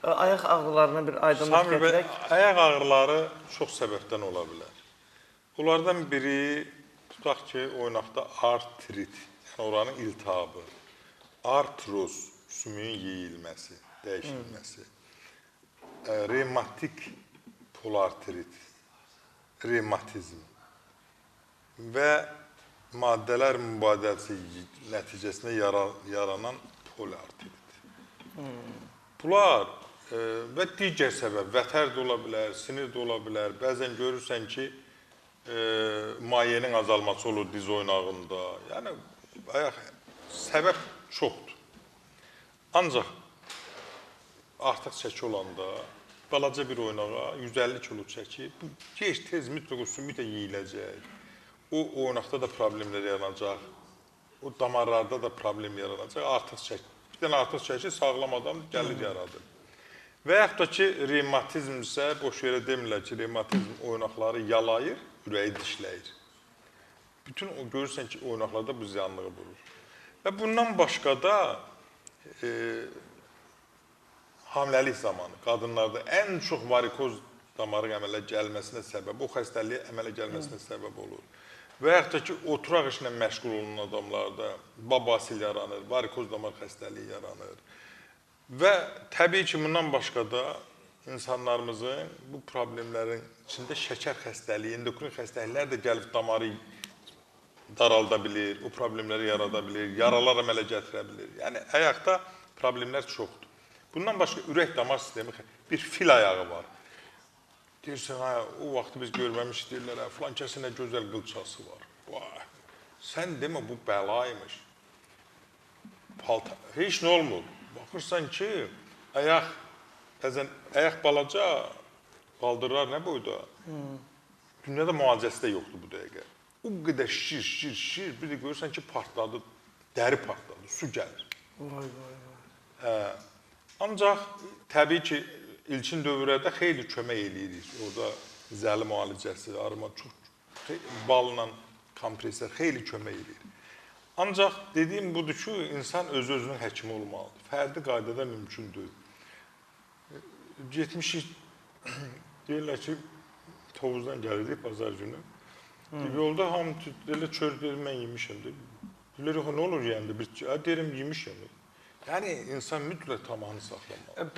Ayaq ağrılarına bir aydınlıq Sami bəy, gətirək. ayaq ağrıları çox səbəbdən ola bilər. Bunlardan biri, tutaq ki, oynaqda artrit, yəni oranın iltihabı, artroz, sümüyün yeyilməsi, dəyişilməsi, revmatik polartrit, revmatizm və maddələr mübadiləsi nəticəsində yaranan polartrit. Bunlar və digər səbəb, vətər də ola bilər, sinir də ola bilər. Bəzən görürsən ki, mayenin azalması olur diz oynağında. Yəni, səbəb çoxdur. Ancaq artıq çəki olanda, balaca bir oynağa 150 kilo çəki, gec, tez, mütləq o sümük də yeyiləcək. O oynaqda da problemlər yaranacaq. O damarlarda da problem yaranacaq. Artıq çəki. Bir dənə artıq çəki sağlam adam gəlir yaradır. Və yaxud da ki, revmatizm isə, boş yerə demirlər ki, revmatizm oynaqları yalayır, ürəyi dişləyir. Bütün o görürsən ki, oynaqlarda bu ziyanlığı vurur. Və bundan başqa da hamiləlik zamanı qadınlarda ən çox varikoz damarı əmələ gəlməsinə səbəb, o xəstəliyə əmələ gəlməsinə səbəb olur. Və yaxud da ki, oturaq işlə məşğul olan adamlarda babasil yaranır, varikoz damar xəstəliyi yaranır. Və təbii ki, bundan başqa da insanlarımızın bu problemlərin içində şəkər xəstəliyi, endokrin xəstəliklər də gəlib damarı daralda bilir, o problemləri yarada bilir, yaralar əmələ gətirə bilir. Yəni, ayaqda problemlər çoxdur. Bundan başqa ürək damar sistemi, bir fil ayağı var. Deyirsən, o vaxtı biz görməmiş deyirlər, filan kəsin nə gözəl qılçası var. Vay, sən demə, bu bəlaymış. Heç nə olmur. Baxırsan ki, ayaq balaca qaldırırlar nə boyda? Dünyada müalicəsi də yoxdur bu dəqiqə. O qədər şir, bir də görürsən ki, partladı, dəri partladı, su gəlir. Vay, vay, vay. Ancaq təbii ki, ilkin dövrədə xeyli kömək eləyirik. Orada zəli müalicəsi, arıma çox balla kompreslər xeyli kömək eləyir. Ancaq dediyim budur ki, insan öz-özünün həkimi olmalıdır. Fərdi qaydada mümkündür. Getmişik, deyirlər ki, Tovuzdan gəlirik bazar günü. Yolda hamı elə çör deyir, mən yemişəm. Deyirlər, nə olur yeyəndə? Deyirəm, yemişəm. Yəni, insan mütləq tamamını saxlamalı.